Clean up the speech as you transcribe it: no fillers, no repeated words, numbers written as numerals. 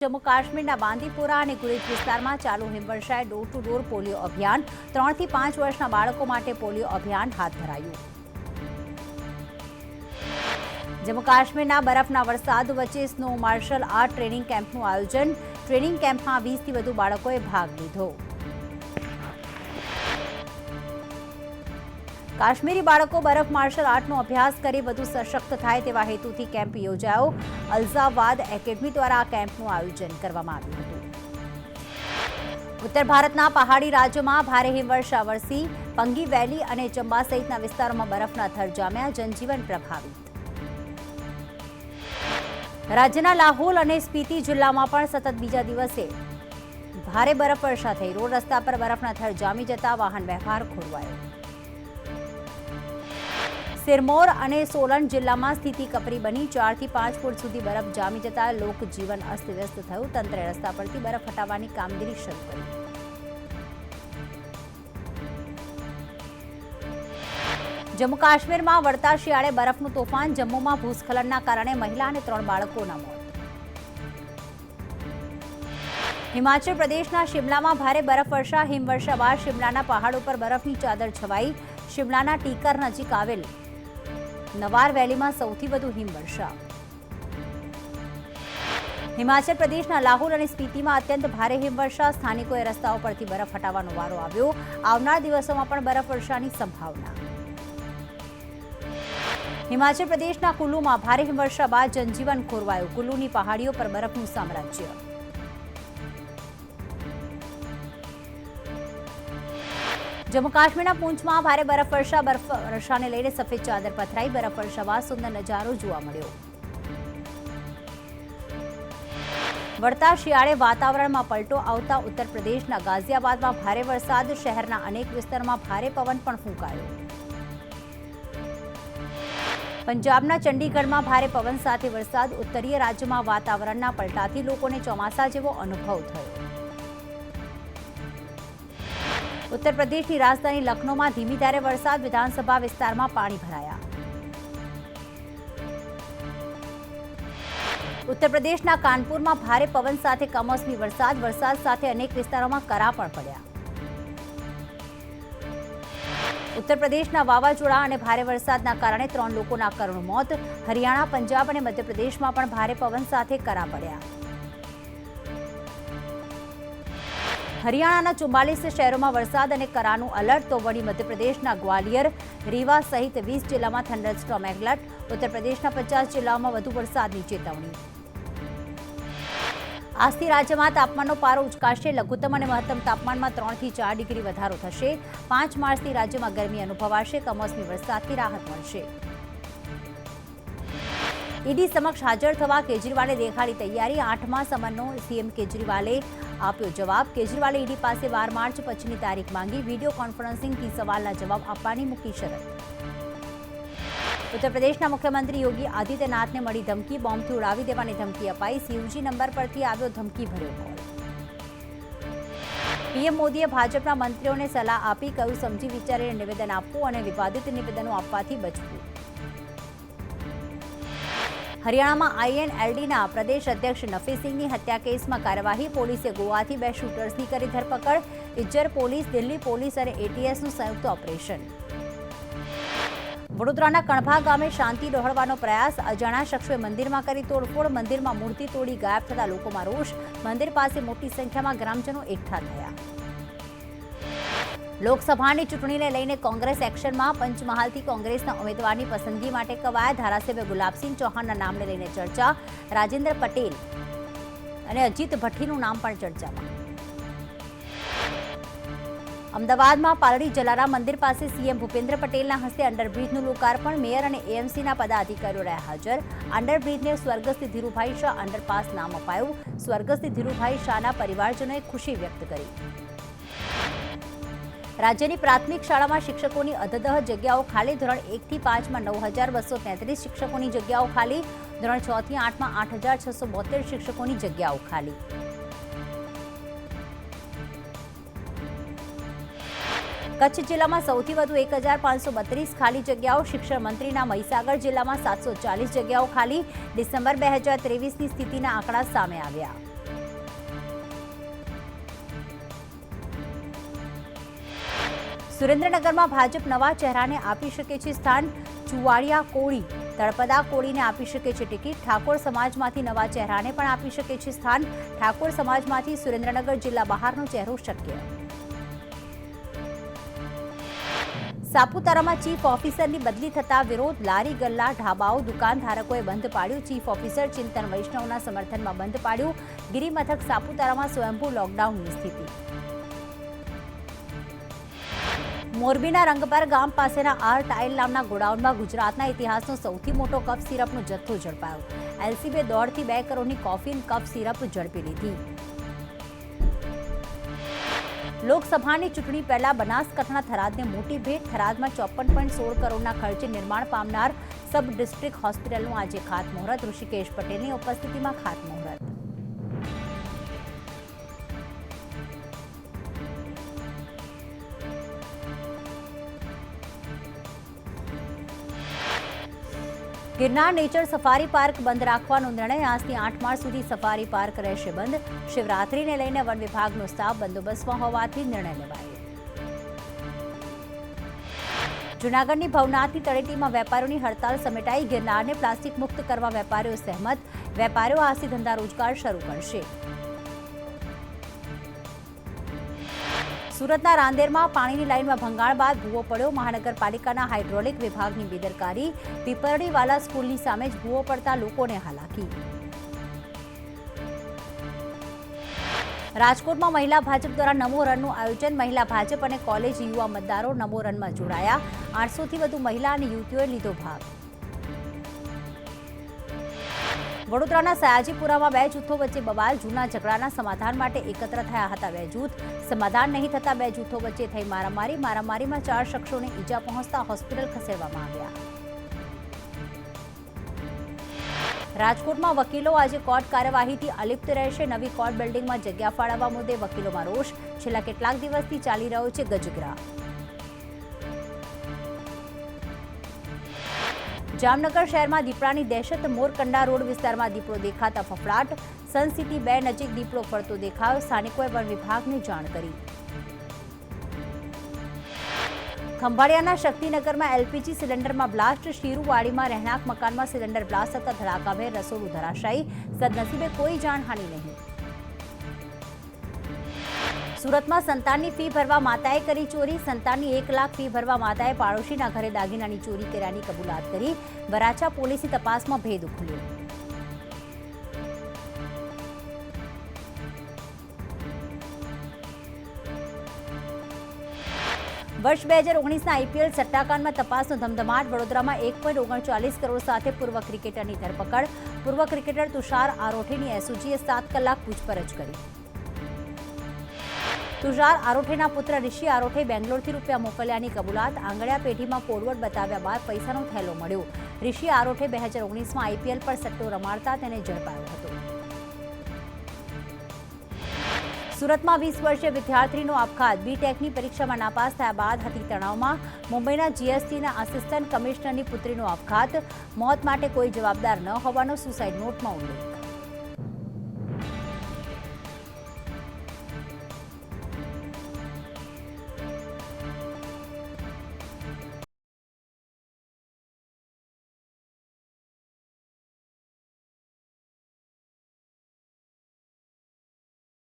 જમ્મુ કાશ્મીરના બાંદીપોરા અને ગુરેજ વિસ્તારમાં ચાલુ હિમવર્ષાએ ડોર ટુ ડોર પોલિયો અભિયાન 3 થી 5 વર્ષના બાળકો માટે પોલિયો અભિયાન હાથ ધરાયું। જમ્મુ કાશ્મીરના બરફના વરસાદ વચ્ચે સ્નો માર્શલ આર્ટ ટ્રેનિંગ કેમ્પનું આયોજન। ટ્રેનિંગ કેમ્પમાં 20 થી વધુ બાળકોએ ભાગ લીધો। કાશ્મીરી બાળકો બરફ માર્શલ આર્ટનો અભ્યાસ કરી વધુ સશક્ત થાય તેવા હેતુથી કેમ્પ યોજાયો। અલ્ઝાવાદ એકેડમી દ્વારા આ કેમ્પનું આયોજન કરવામાં આવ્યું હતું। ઉત્તર ભારતના પહાડી રાજ્યોમાં ભારે હિમવર્ષા વરસી। પંગી વેલી અને ચંબા સહિતના વિસ્તારોમાં બરફના થર જામ્યા। જનજીવન પ્રભાવિત। રાજ્યના લાહોલ અને સ્પીતિ જિલ્લામાં પણ સતત બીજા દિવસે ભારે બરફવર્ષા થઈ। રોડ રસ્તા પર બરફના થર જામી જતા વાહન વ્યવહાર ખોરવાયો। સિરમૌર અને સોલન જિલ્લામાં સ્થિતિ કપરી બની। 4 થી 5 ફૂટ સુધી બરફ જામી જતા લોકજીવન અસ્તવ્યસ્ત થયું। તંત્રે રસ્તા પરથી બરફ હટાવવાની કામગીરી શરૂ કરી। જમ્મુ કાશ્મીરમાં વળતા શિયાળે બરફનું તોફાન। જમ્મુમાં ભૂસ્ખલનના કારણે મહિલા અને 3 બાળકોના મોત। હિમાચલ પ્રદેશના શિમલામાં ભારે બરફવર્ષા। હિમવર્ષા બાદ શિમલાના પહાડો પર બરફની ચાદર છવાઈ। શિમલાના ટીકર નજીક આવેલ નવાર વેલીમાં સૌથી વધુ હિમવર્ષા। હિમાચલ પ્રદેશના લાહોલ અને સ્પીતિમાં અત્યંત ભારે હિમવર્ષા। સ્થાનિકોએ રસ્તાઓ પરથી બરફ હટાવવાનો વારો આવ્યો। આવનાર દિવસોમાં પણ બરફવર્ષાની સંભાવના। હિમાચલ પ્રદેશના કુલ્લુમાં ભારે હિમવર્ષા બાદ જનજીવન ખોરવાયું। કુલ્લુની પહાડીઓ પર બરફનું સામ્રાજ્ય। જમ્મુ કાશ્મીરના પૂંચમાં ભારે બરફવર્ષા। બરફવર્ષાને લઈને સફેદ ચાદર પથરાઈ। બરફવર્ષા બાદ સુંદર નજારો જોવા મળ્યો। વળતા શિયાળે વાતાવરણમાં પલટો આવતા ઉત્તર પ્રદેશના ગાઝિયાબાદમાં ભારે વરસાદ। શહેરના અનેક વિસ્તારોમાં ભારે પવન પણ ફૂંકાયો। પંજાબના ચંડીગઢમાં ભારે પવન સાથે વરસાદ। ઉત્તરીય રાજ્યમાં વાતાવરણના પલટાથી લોકોને ચોમાસા જેવો અનુભવ થયો। ઉત્તર પ્રદેશની રાજધાની લખનૌમાં ધીમી ધારે વરસાદ। વિધાનસભા વિસ્તારમાં પાણી ભરાયા। ઉત્તર પ્રદેશના કાનપુરમાં ભારે પવન સાથે કમોસમી વરસાદ। વરસાદ સાથે અનેક વિસ્તારોમાં કરા પણ પડ્યા। ઉત્તર પ્રદેશના વાવાઝોડા અને ભારે વરસાદના કારણે 3 લોકોના કરુણ મોત। હરિયાણા, પંજાબ અને મધ્યપ્રદેશમાં પણ ભારે પવન સાથે કરા પડ્યા। હરિયાણાના 44 શહેરોમાં વરસાદ અને કરાનું એલર્ટ। તો વળી મધ્યપ્રદેશના ગ્વાલિયર, રીવા સહિત 20 જિલ્લામાં થંડરસ્ટોર્મ એલર્ટ। ઉત્તર પ્રદેશના 50 જિલ્લાઓમાં વધુ વરસાદની ચેતવણી। આજથી રાજ્યમાં તાપમાનનો પારો ઉચકાશે। લઘુત્તમ અને મહત્તમ તાપમાનમાં 3 થી 4 ડિગ્રી વધારો થશે। 5 માર્ચથી રાજ્યમાં ગરમી અનુભવાશે। કમોસમી વરસાદથી રાહત મળશે। ઈડી સમક્ષ હાજર થવા કેજરીવાલે દેખાડી તૈયારી। 8મા સમનનો સીએમ કેજરીવાલે આપ્યો જવાબ। કેજરીવાલે ઈડી પાસે 12 માર્ચ પછીની તારીખ માંગી। વિડીયો કોન્ફરન્સિંગથી સવાલના જવાબ આપવાની મૂકી શરત। ઉત્તર પ્રદેશના મુખ્યમંત્રી યોગી આદિત્યનાથને મળી ધમકી। બોમ્બથી ઉડાવી દેવાની ધમકી અપાઈ। સીયુજી નંબર પરથી આવ્યો ધમકી ભર્યો કોલ। પીએમ મોદીએ ભાજપના મંત્રીઓને સલાહ આપી। કહ્યું, સમજી વિચારીને નિવેદન આપવું અને વિવાદિત નિવેદનો આપવાથી બચવું। હરિયાણામાં આઈએનએલડીના પ્રદેશ અધ્યક્ષ નફીસિંહની હત્યા કેસમાં કાર્યવાહી। પોલીસે ગોવાથી 2 શૂટર્સની કરી ધરપકડ। ઇજ્જર પોલીસ, દિલ્હી પોલીસ અને એટીએસનું સંયુક્ત ઓપરેશન। વડોદરાના કણભા ગામે શાંતિ ડહોળવાનો પ્રયાસ। અજાણ્યા શખ્સોએ મંદિરમાં કરી તોડફોડ। મંદિરમાં મૂર્તિ તોડી ગાયબ થતા લોકોમાં રોષ। મંદિર પાસે મોટી સંખ્યામાં ગ્રામજનો એકઠા થયા। લોકસભાની ચૂંટણીને લઈને કોંગ્રેસ એક્શનમાં। પંચમહાલથી કોંગ્રેસના ઉમેદવારની પસંદગી માટે કવાયત। ધારાસભ્ય ગુલાબસિંહ ચૌહાણના નામને લઈને ચર્ચા। રાજેન્દ્ર પટેલ અને અજીત ભઠ્ઠીનું નામ પણ ચર્ચામાં। અમદાવાદમાં પાલડી જલારામ મંદિર પાસે સીએમ ભૂપેન્દ્ર પટેલના હસ્તે અંડરબ્રિજનું લોકાર્પણ। મેયર અને એએમસીના પદાધિકારીઓ રહ્યા હાજર। અંડરબ્રિજને સ્વર્ગસ્થ ધીરુભાઈ શાહ અંડરપાસ નામ અપાયું। સ્વર્ગસ્થ ધીરુભાઈ શાહના પરિવારજનોએ ખુશી વ્યક્ત કરી। રાજ્યની પ્રાથમિક શાળામાં શિક્ષકોની અધદહ જગ્યાઓ ખાલી। ધોરણ 1 થી 5માં 9233 શિક્ષકોની જગ્યાઓ ખાલી। ધોરણ 6 થી 8માં 8672 શિક્ષકોની જગ્યાઓ ખાલી। કચ્છ જિલ્લામાં સૌથી વધુ 1532 ખાલી જગ્યાઓ। શિક્ષણ મંત્રીના મહીસાગર જિલ્લામાં 740 જગ્યાઓ ખાલી। ડિસેમ્બર 2023ની સ્થિતિના આંકડા સામે આવ્યા। સુરેન્દ્રનગરમાં ભાજપ નવા ચહેરાને આપી શકે છે સ્થાન. ચુવાડિયા કોળી તળપદા કોળીને આપી શકે છે ટિકિટ. ઠાકોર સમાજમાંથી નવા ચહેરાને પણ આપી શકે છે સ્થાન. ઠાકોર સમાજમાંથી સુરેન્દ્રનગર જિલ્લા બહારનો ચહેરો શક્ય. સાપુતારામાં ચીફ ઓફિસરની બદલી થતા વિરોધ. લારી ગલ્લા ઢાબાઓ દુકાનધારકોએ બંધ પાડ્યું. ચીફ ઓફિસર ચિંતન વૈષ્ણવના સમર્થનમાં બંધ પાડ્યું. ગિરિમથક સાપુતારામાં સ્વયંભૂ લોકડાઉનની સ્થિતિ. મોરબીના રંગપર ગામ પાસેના આર ટાઇલ નામના ગોડાઉનમાં ગુજરાતના ઇતિહાસનો સૌથી મોટો કફ સિરપનો જથ્થો ઝડપાયો. એલસીબીએ 1.5 થી 2 કરોડની કોફીન કફ સિરપ ઝડપી લીધી. લોકસભાની ચૂંટણી પહેલા બનાસકાંઠાના થરાદને મોટી ભેટ. થરાદમાં 54.16 કરોડના ખર્ચે નિર્માણ પામનાર સબ ડિસ્ટ્રિક્ટ હોસ્પિટલનું આજે ખાતમુહૂર્ત. ઋષિકેશ પટેલની ઉપસ્થિતિમાં ખાતમુહૂર્ત. ગિરનાર નેચર સફારી પાર્ક બંધ રાખવાનો નિર્ણય. આજથી 8 માર્ચ સુધી સફારી પાર્ક રહેશે બંધ. શિવરાત્રીને લઈને વન વિભાગનો સ્ટાફ બંદોબસ્તમાં હોવાથી નિર્ણય લેવાયો. જૂનાગઢની ભવનાથની તળેટીમાં વેપારીઓની હડતાલ સમેટાઈ. ગિરનારને પ્લાસ્ટિક મુક્ત કરવા વેપારીઓ સહેમત. વેપારીઓ આજથી ધંધા રોજગાર શરૂ કરશે. સુરતના રાંદેરમાં પાણીની લાઇનમાં ભંગાણ બાદ ભૂવો પડ્યો. મહાનગરપાલિકાના હાઇડ્રોલિક વિભાગની બેદરકારી. પીપરડીવાલા સ્કૂલની સામે જ ભૂવો પડતા લોકોને હાલાકી. રાજકોટમાં મહિલા ભાજપ દ્વારા નમો રનનું આયોજન. મહિલા ભાજપ અને કોલેજ યુવા મતદારો નમો રનમાં જોડાયા. 800થી વધુ મહિલા અને યુવતીઓએ લીધો ભાગ. વડોદરાના સયાજીપુરામાં 2 જૂથો વચ્ચે બવાલ. જૂના ઝઘડાના સમાધાન માટે એકત્ર થયા હતા 2 જૂથ. સમાધાન નહીં થતા 2 જૂથો વચ્ચે થઈ મારામારી. મારામારીમાં 4 શખ્સોને ઈજા પહોંચતા હોસ્પિટલ ખસેડવામાં આવ્યા. રાજકોટમાં વકીલો આજે કોર્ટ કાર્યવાહીથી અલિપ્ત રહેશે. નવી કોર્ટ બિલ્ડિંગમાં જગ્યા ફાળવવા મુદ્દે વકીલોમાં રોષ. છેલ્લા કેટલાક દિવસથી ચાલી રહ્યો છે ગજગરા. જામનગર શહેરમાં દીપડાની દહેશત. મોરકંડા રોડ વિસ્તારમાં દીપડો દેખાતા ફફડાટ. સન સિટી 2 નજીક દીપડો ફરતો દેખાયો. સ્થાનિકોએ વન વિભાગને જાણ કરી. ખંભાળિયાના શક્તિનગરમાં એલપીજી સિલિન્ડરમાં બ્લાસ્ટ. શીરુવાડીમાં રહેણાંક મકાનમાં સિલિન્ડર બ્લાસ્ટ થતા ધડાકાભેર રસોડું ધરાશાયી. સદનસીબે કોઈ જાનહાનિ નહીં. સુરતમાં સંતાનની ફી ભરવા માતાએ કરી ચોરી. સંતાનની 1 લાખ ફી ભરવા માતાએ પાડોશીના ઘરે દાગીનાની ચોરી કર્યાની કબૂલાત કરી. વરાછા પોલીસની તપાસમાં ભેદ ઉખલ્યો. વર્ષ 2019ના આઈપીએલ સટ્ટાકાંડમાં તપાસનો ધમધમાટ. વડોદરામાં 1.39 કરોડ સાથે પૂર્વ ક્રિકેટરની ધરપકડ. પૂર્વ ક્રિકેટર તુષાર આરોઠેની એસઓજીએ 7 કલાક પૂછપરછ કરી. તુષાર આરોઠેના પુત્ર ઋષિ આરોઠે બેંગ્લોરથી રૂપિયા મોકલ્યાની કબૂલાત. આંગળિયા પેઢીમાં કોડવર્ડ બતાવ્યા બાદ પૈસાનો થેલો મળ્યો. ઋષિ આરોઠે 2019માં આઈપીએલ પર સટ્ટો રમાડતા તેને ઝડપાયો હતો. સુરતમાં 20 વર્ષીય વિદ્યાર્થીનો આપઘાત. બીટેકની પરીક્ષામાં નાપાસ થયા બાદ હતી તણાવમાં. મુંબઈના જીએસટીના આસિસ્ટન્ટ કમિશનરની પુત્રીનો આપઘાત. મોત માટે કોઈ જવાબદાર ન હોવાનો સુસાઇડ નોટમાં ઉલ્લેખ.